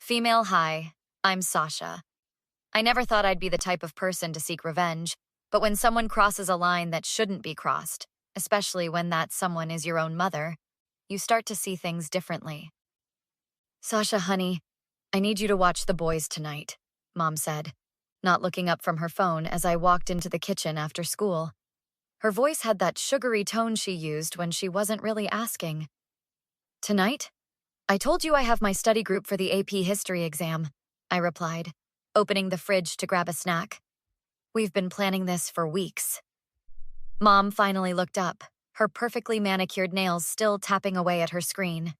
Female hi, I'm Sasha. I never thought I'd be the type of person to seek revenge, but when someone crosses a line that shouldn't be crossed, especially when that someone is your own mother, you start to see things differently. Sasha, honey, I need you to watch the boys tonight, Mom said, not looking up from her phone as I walked into the kitchen after school. Her voice had that sugary tone she used when she wasn't really asking. Tonight? I told you I have my study group for the AP history exam, I replied, opening the fridge to grab a snack. We've been planning this for weeks. Mom finally looked up, her perfectly manicured nails still tapping away at her screen.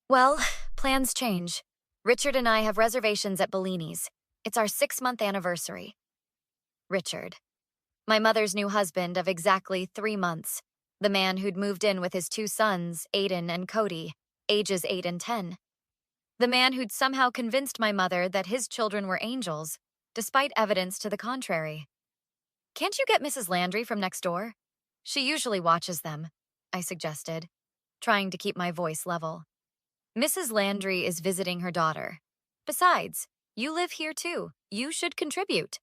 Well, plans change. Richard and I have reservations at Bellini's. It's our 6-month anniversary. Richard. My mother's new husband of exactly 3 months. The man who'd moved in with his 2 sons, Aiden and Cody, ages 8 and 10. The man who'd somehow convinced my mother that his children were angels, despite evidence to the contrary. Can't you get Mrs. Landry from next door? She usually watches them, I suggested, trying to keep my voice level. Mrs. Landry is visiting her daughter. Besides, you live here too. You should contribute.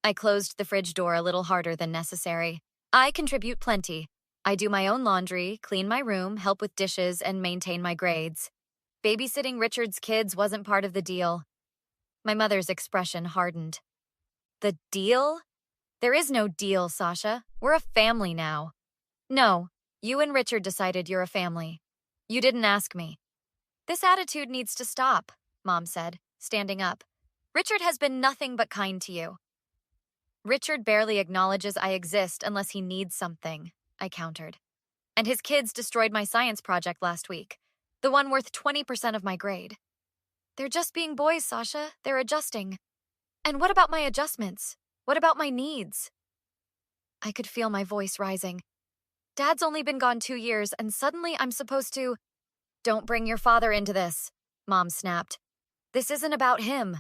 I closed the fridge door a little harder than necessary. I contribute plenty. I do my own laundry, clean my room, help with dishes, and maintain my grades. Babysitting Richard's kids wasn't part of the deal. My mother's expression hardened. The deal? There is no deal, Sasha. We're a family now. No, you and Richard decided you're a family. You didn't ask me. This attitude needs to stop, Mom said, standing up. Richard has been nothing but kind to you. Richard barely acknowledges I exist unless he needs something, I countered. And his kids destroyed my science project last week, the one worth 20% of my grade. They're just being boys, Sasha. They're adjusting. And what about my adjustments? What about my needs? I could feel my voice rising. Dad's only been gone 2 years, and suddenly I'm supposed to... Don't bring your father into this, Mom snapped. This isn't about him.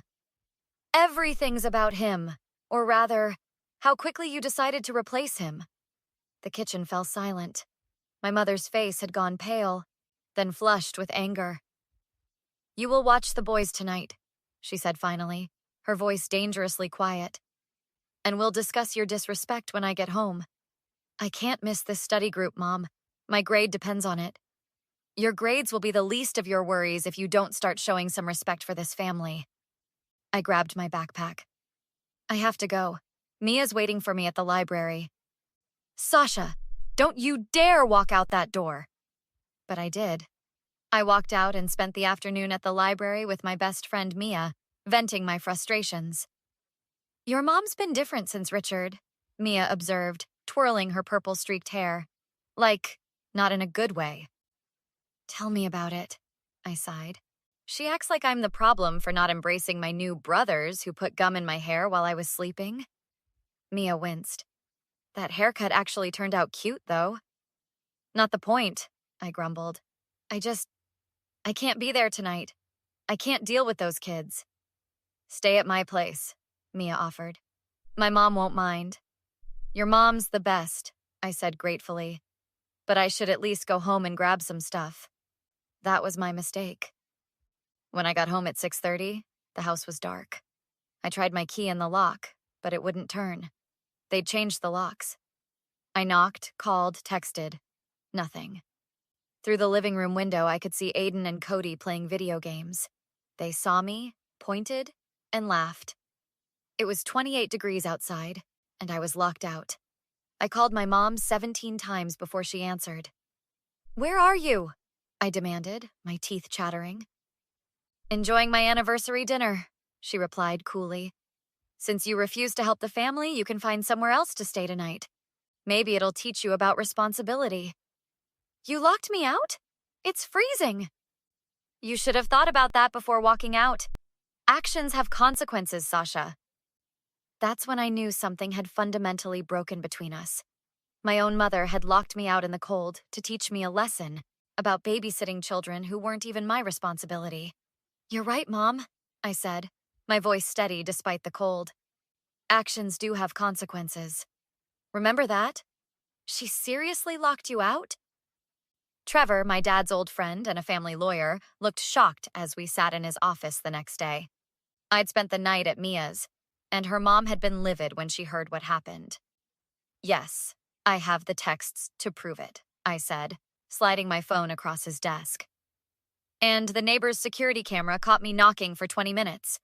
Everything's about him. Or rather, how quickly you decided to replace him. The kitchen fell silent. My mother's face had gone pale, then flushed with anger. You will watch the boys tonight, she said finally, her voice dangerously quiet. And we'll discuss your disrespect when I get home. I can't miss this study group, Mom. My grade depends on it. Your grades will be the least of your worries if you don't start showing some respect for this family. I grabbed my backpack. I have to go. Mia's waiting for me at the library. Sasha, don't you dare walk out that door. But I did. I walked out and spent the afternoon at the library with my best friend Mia, venting my frustrations. Your mom's been different since Richard, Mia observed, twirling her purple-streaked hair. Like, not in a good way. Tell me about it, I sighed. She acts like I'm the problem for not embracing my new brothers who put gum in my hair while I was sleeping. Mia winced. That haircut actually turned out cute, though. Not the point, I grumbled. I can't be there tonight. I can't deal with those kids. Stay at my place, Mia offered. My mom won't mind. Your mom's the best, I said gratefully. But I should at least go home and grab some stuff. That was my mistake. When I got home at 6:30, the house was dark. I tried my key in the lock, but it wouldn't turn. They'd changed the locks. I knocked, called, texted. Nothing. Through the living room window, I could see Aiden and Cody playing video games. They saw me, pointed, and laughed. It was 28 degrees outside, and I was locked out. I called my mom 17 times before she answered. Where are you? I demanded, my teeth chattering. Enjoying my anniversary dinner, she replied coolly. Since you refuse to help the family, you can find somewhere else to stay tonight. Maybe it'll teach you about responsibility. You locked me out? It's freezing. You should have thought about that before walking out. Actions have consequences, Sasha. That's when I knew something had fundamentally broken between us. My own mother had locked me out in the cold to teach me a lesson about babysitting children who weren't even my responsibility. You're right, Mom, I said, my voice steady despite the cold. Actions do have consequences. Remember that? She seriously locked you out? Trevor, my dad's old friend and a family lawyer, looked shocked as we sat in his office the next day. I'd spent the night at Mia's, and her mom had been livid when she heard what happened. Yes, I have the texts to prove it, I said, sliding my phone across his desk. And the neighbor's security camera caught me knocking for 20 minutes.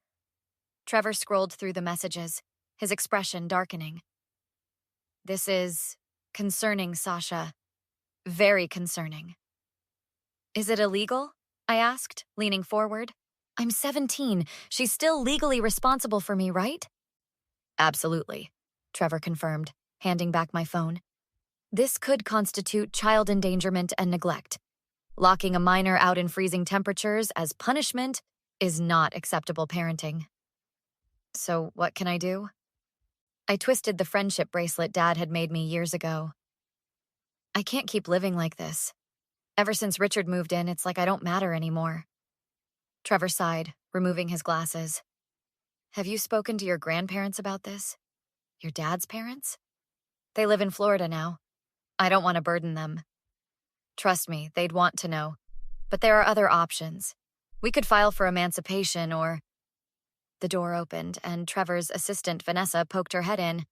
Trevor scrolled through the messages, his expression darkening. This is concerning, Sasha. Very concerning. Is it illegal? I asked, leaning forward. I'm 17. She's still legally responsible for me, right? Absolutely, Trevor confirmed, handing back my phone. This could constitute child endangerment and neglect. Locking a minor out in freezing temperatures as punishment is not acceptable parenting. So what can I do? I twisted the friendship bracelet Dad had made me years ago. I can't keep living like this. Ever since Richard moved in, it's like I don't matter anymore. Trevor sighed, removing his glasses. Have you spoken to your grandparents about this? Your dad's parents? They live in Florida now. I don't want to burden them. Trust me, they'd want to know. But there are other options. We could file for emancipation or... The door opened, and Trevor's assistant, Vanessa, poked her head in.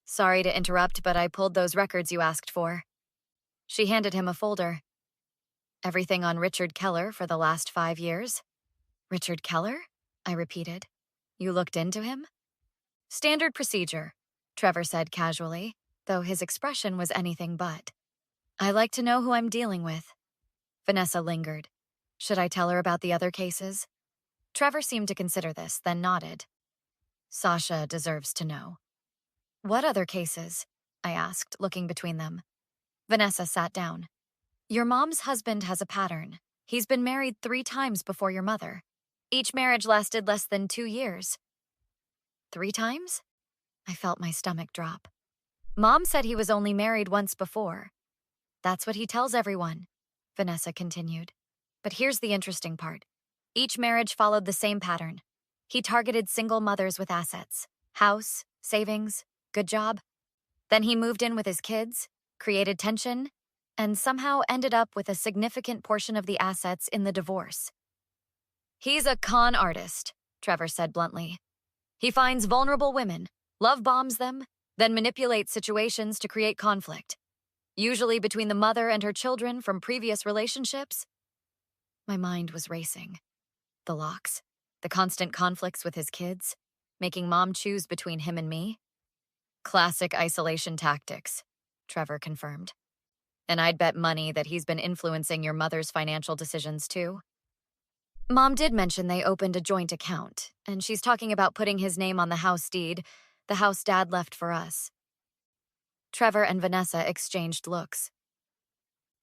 Sorry to interrupt, but I pulled those records you asked for. She handed him a folder. Everything on Richard Keller for the last 5 years. Richard Keller? I repeated. You looked into him? Standard procedure, Trevor said casually, though his expression was anything but. I like to know who I'm dealing with. Vanessa lingered. Should I tell her about the other cases? Trevor seemed to consider this, then nodded. Sasha deserves to know. What other cases? I asked, looking between them. Vanessa sat down. Your mom's husband has a pattern. He's been married 3 times before your mother. Each marriage lasted less than 2 years. 3 times? I felt my stomach drop. Mom said he was only married once before. That's what he tells everyone, Vanessa continued. But here's the interesting part. Each marriage followed the same pattern. He targeted single mothers with assets, house, savings, good job. Then he moved in with his kids, created tension, and somehow ended up with a significant portion of the assets in the divorce. He's a con artist, Trevor said bluntly. He finds vulnerable women, love bombs them, then manipulates situations to create conflict, usually between the mother and her children from previous relationships. My mind was racing. The locks, the constant conflicts with his kids, making Mom choose between him and me. Classic isolation tactics, Trevor confirmed. And I'd bet money that he's been influencing your mother's financial decisions too. Mom did mention they opened a joint account, and she's talking about putting his name on the house deed, the house Dad left for us. Trevor and Vanessa exchanged looks.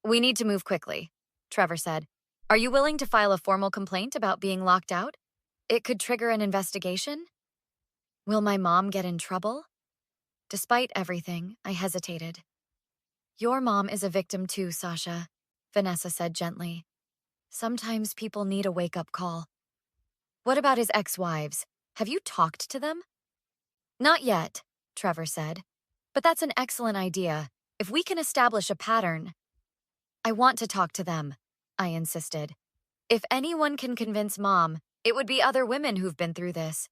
We need to move quickly, Trevor said. Are you willing to file a formal complaint about being locked out? It could trigger an investigation? Will my mom get in trouble? Despite everything, I hesitated. Your mom is a victim too, Sasha, Vanessa said gently. Sometimes people need a wake-up call. What about his ex-wives? Have you talked to them? Not yet, Trevor said. But that's an excellent idea. If we can establish a pattern. I want to talk to them, I insisted. If anyone can convince Mom, it would be other women who've been through this.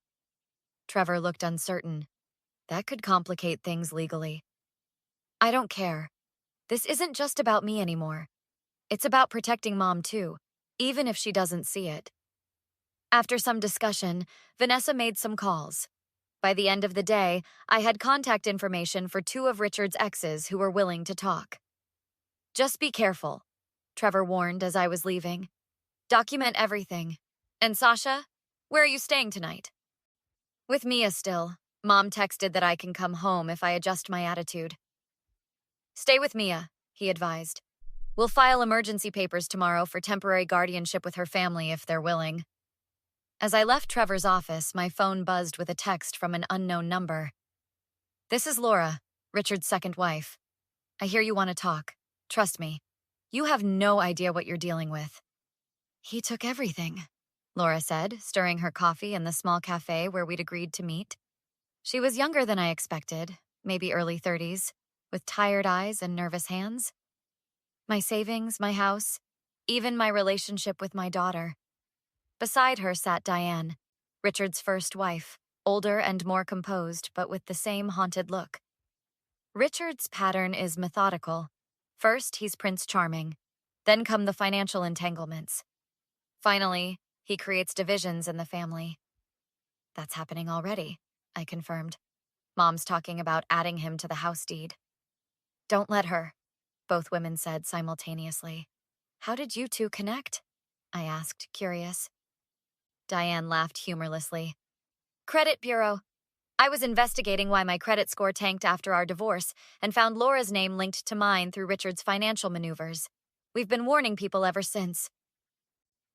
Trevor looked uncertain. That could complicate things legally. I don't care. This isn't just about me anymore. It's about protecting Mom too, even if she doesn't see it. After some discussion, Vanessa made some calls. By the end of the day, I had contact information for 2 of Richard's exes who were willing to talk. Just be careful, Trevor warned as I was leaving. Document everything. And Sasha, where are you staying tonight? With Mia still. Mom texted that I can come home if I adjust my attitude. Stay with Mia, he advised. We'll file emergency papers tomorrow for temporary guardianship with her family if they're willing. As I left Trevor's office, my phone buzzed with a text from an unknown number. This is Laura, Richard's second wife. I hear you want to talk. Trust me. You have no idea what you're dealing with. He took everything, Laura said, stirring her coffee in the small cafe where we'd agreed to meet. She was younger than I expected, maybe early 30s, with tired eyes and nervous hands. My savings, my house, even my relationship with my daughter. Beside her sat Diane, Richard's first wife, older and more composed, but with the same haunted look. Richard's pattern is methodical. First, he's Prince Charming. Then come the financial entanglements. Finally, he creates divisions in the family. That's happening already, I confirmed. Mom's talking about adding him to the house deed. Don't let her, both women said simultaneously. How did you two connect? I asked, curious. Diane laughed humorlessly. Credit bureau. I was investigating why my credit score tanked after our divorce and found Laura's name linked to mine through Richard's financial maneuvers. We've been warning people ever since.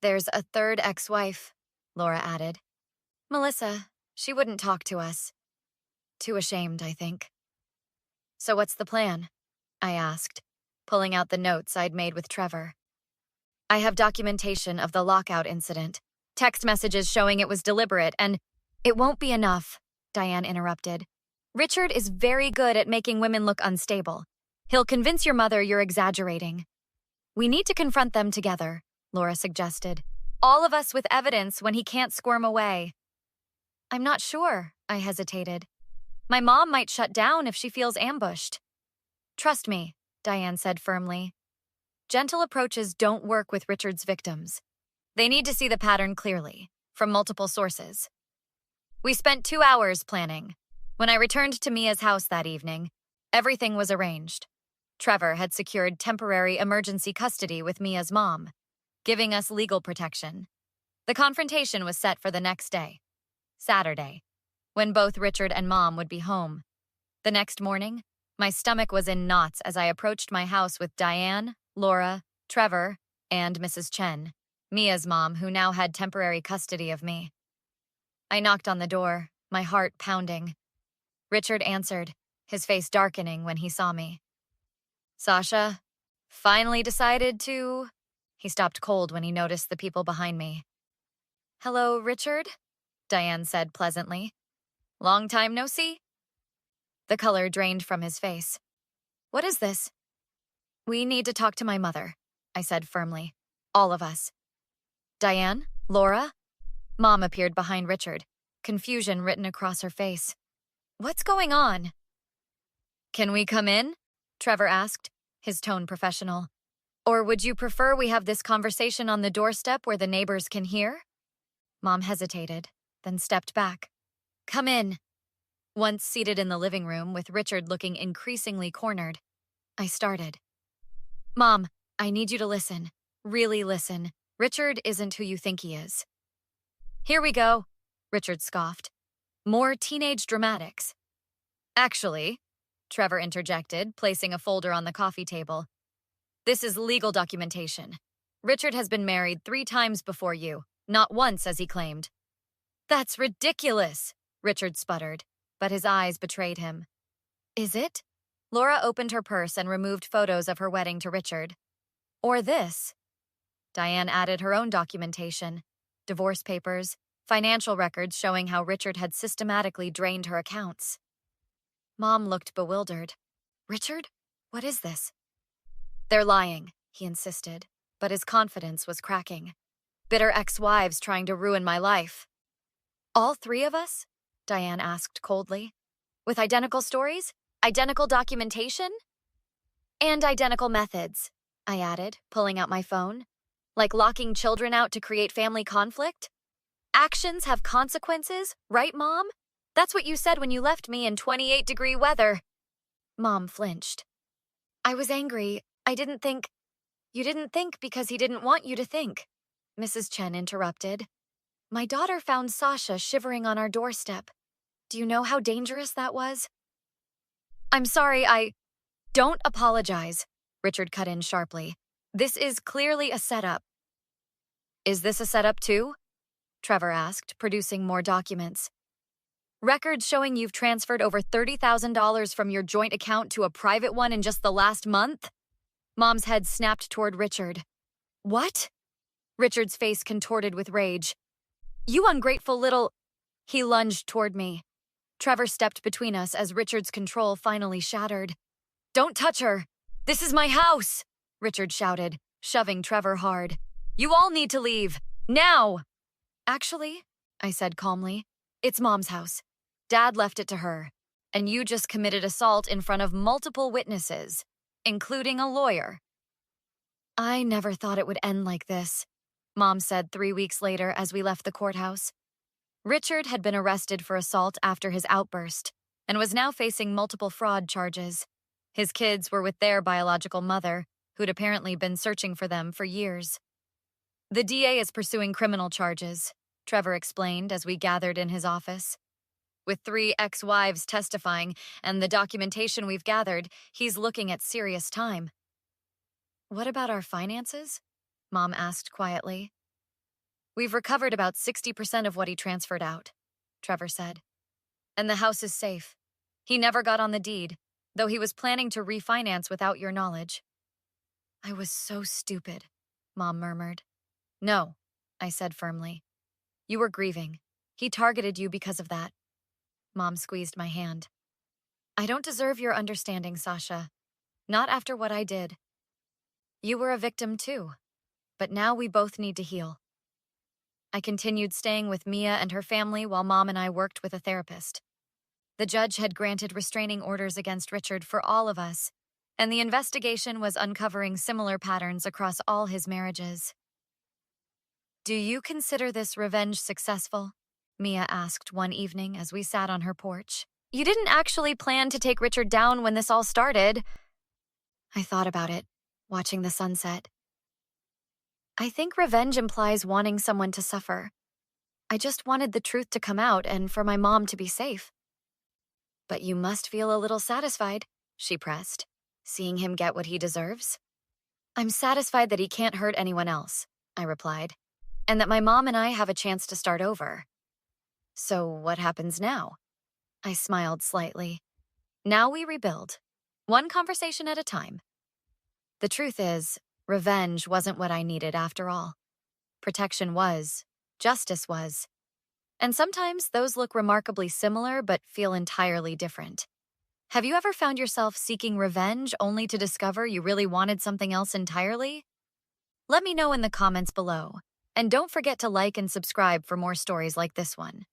There's a third ex-wife, Laura added. Melissa, she wouldn't talk to us. Too ashamed, I think. So what's the plan? I asked, pulling out the notes I'd made with Trevor. I have documentation of the lockout incident, text messages showing it was deliberate, and it won't be enough, Diane interrupted. Richard is very good at making women look unstable. He'll convince your mother you're exaggerating. We need to confront them together, Laura suggested. All of us with evidence when he can't squirm away. I'm not sure, I hesitated. My mom might shut down if she feels ambushed. Trust me, Diane said firmly. Gentle approaches don't work with Richard's victims. They need to see the pattern clearly, from multiple sources. We spent 2 hours planning. When I returned to Mia's house that evening, everything was arranged. Trevor had secured temporary emergency custody with Mia's mom, giving us legal protection. The confrontation was set for the next day, Saturday, when both Richard and Mom would be home. The next morning, my stomach was in knots as I approached my house with Diane, Laura, Trevor, and Mrs. Chen, Mia's mom, who now had temporary custody of me. I knocked on the door, my heart pounding. Richard answered, his face darkening when he saw me. Sasha, finally decided to... He stopped cold when he noticed the people behind me. Hello, Richard? Diane said pleasantly. Long time no see? The color drained from his face. What is this? We need to talk to my mother, I said firmly. All of us. Diane? Laura? Mom appeared behind Richard, confusion written across her face. What's going on? Can we come in? Trevor asked, his tone professional. Or would you prefer we have this conversation on the doorstep where the neighbors can hear? Mom hesitated, then stepped back. Come in. Once seated in the living room with Richard looking increasingly cornered, I started. Mom, I need you to listen. Really listen. Richard isn't who you think he is. Here we go, Richard scoffed. More teenage dramatics. Actually, Trevor interjected, placing a folder on the coffee table. This is legal documentation. Richard has been married 3 times before you, not once as he claimed. That's ridiculous, Richard sputtered, but his eyes betrayed him. Is it? Laura opened her purse and removed photos of her wedding to Richard. Or this. Diane added her own documentation, divorce papers, financial records showing how Richard had systematically drained her accounts. Mom looked bewildered. Richard? What is this? They're lying, he insisted, but his confidence was cracking. Bitter ex-wives trying to ruin my life. All 3 of us? Diane asked coldly. With identical stories? Identical documentation? And identical methods, I added, pulling out my phone. Like locking children out to create family conflict? Actions have consequences, right, Mom? That's what you said when you left me in 28-degree weather. Mom flinched. I was angry. I didn't think... You didn't think because he didn't want you to think, Mrs. Chen interrupted. My daughter found Sasha shivering on our doorstep. Do you know how dangerous that was? I'm sorry, Don't apologize, Richard cut in sharply. This is clearly a setup. Is this a setup too? Trevor asked, producing more documents. Records showing you've transferred over $30,000 from your joint account to a private one in just the last month? Mom's head snapped toward Richard. What? Richard's face contorted with rage. You ungrateful little... He lunged toward me. Trevor stepped between us as Richard's control finally shattered. Don't touch her! This is my house! Richard shouted, shoving Trevor hard. "You all need to leave. Now!" "Actually," I said calmly, "it's Mom's house. Dad left it to her, and you just committed assault in front of multiple witnesses, including a lawyer." "I never thought it would end like this," Mom said 3 weeks later as we left the courthouse. Richard had been arrested for assault after his outburst and was now facing multiple fraud charges. His kids were with their biological mother, who'd apparently been searching for them for years. "The DA is pursuing criminal charges," Trevor explained as we gathered in his office. "With 3 ex-wives testifying and the documentation we've gathered, he's looking at serious time." "What about our finances?" Mom asked quietly. "We've recovered about 60% of what he transferred out," Trevor said. "And the house is safe. He never got on the deed, though he was planning to refinance without your knowledge." "I was so stupid," Mom murmured. "No," I said firmly. "You were grieving. He targeted you because of that." Mom squeezed my hand. "I don't deserve your understanding, Sasha. Not after what I did. You were a victim too, but now we both need to heal." I continued staying with Mia and her family while Mom and I worked with a therapist. The judge had granted restraining orders against Richard for all of us, and the investigation was uncovering similar patterns across all his marriages. "Do you consider this revenge successful?" Mia asked one evening as we sat on her porch. "You didn't actually plan to take Richard down when this all started." I thought about it, watching the sunset. "I think revenge implies wanting someone to suffer. I just wanted the truth to come out and for my mom to be safe." "But you must feel a little satisfied," she pressed, "seeing him get what he deserves." "I'm satisfied that he can't hurt anyone else," I replied, "and that my mom and I have a chance to start over." "So what happens now?" I smiled slightly. "Now we rebuild, one conversation at a time." The truth is, revenge wasn't what I needed after all. Protection was. Justice was. And sometimes those look remarkably similar but feel entirely different. Have you ever found yourself seeking revenge only to discover you really wanted something else entirely? Let me know in the comments below. And don't forget to like and subscribe for more stories like this one.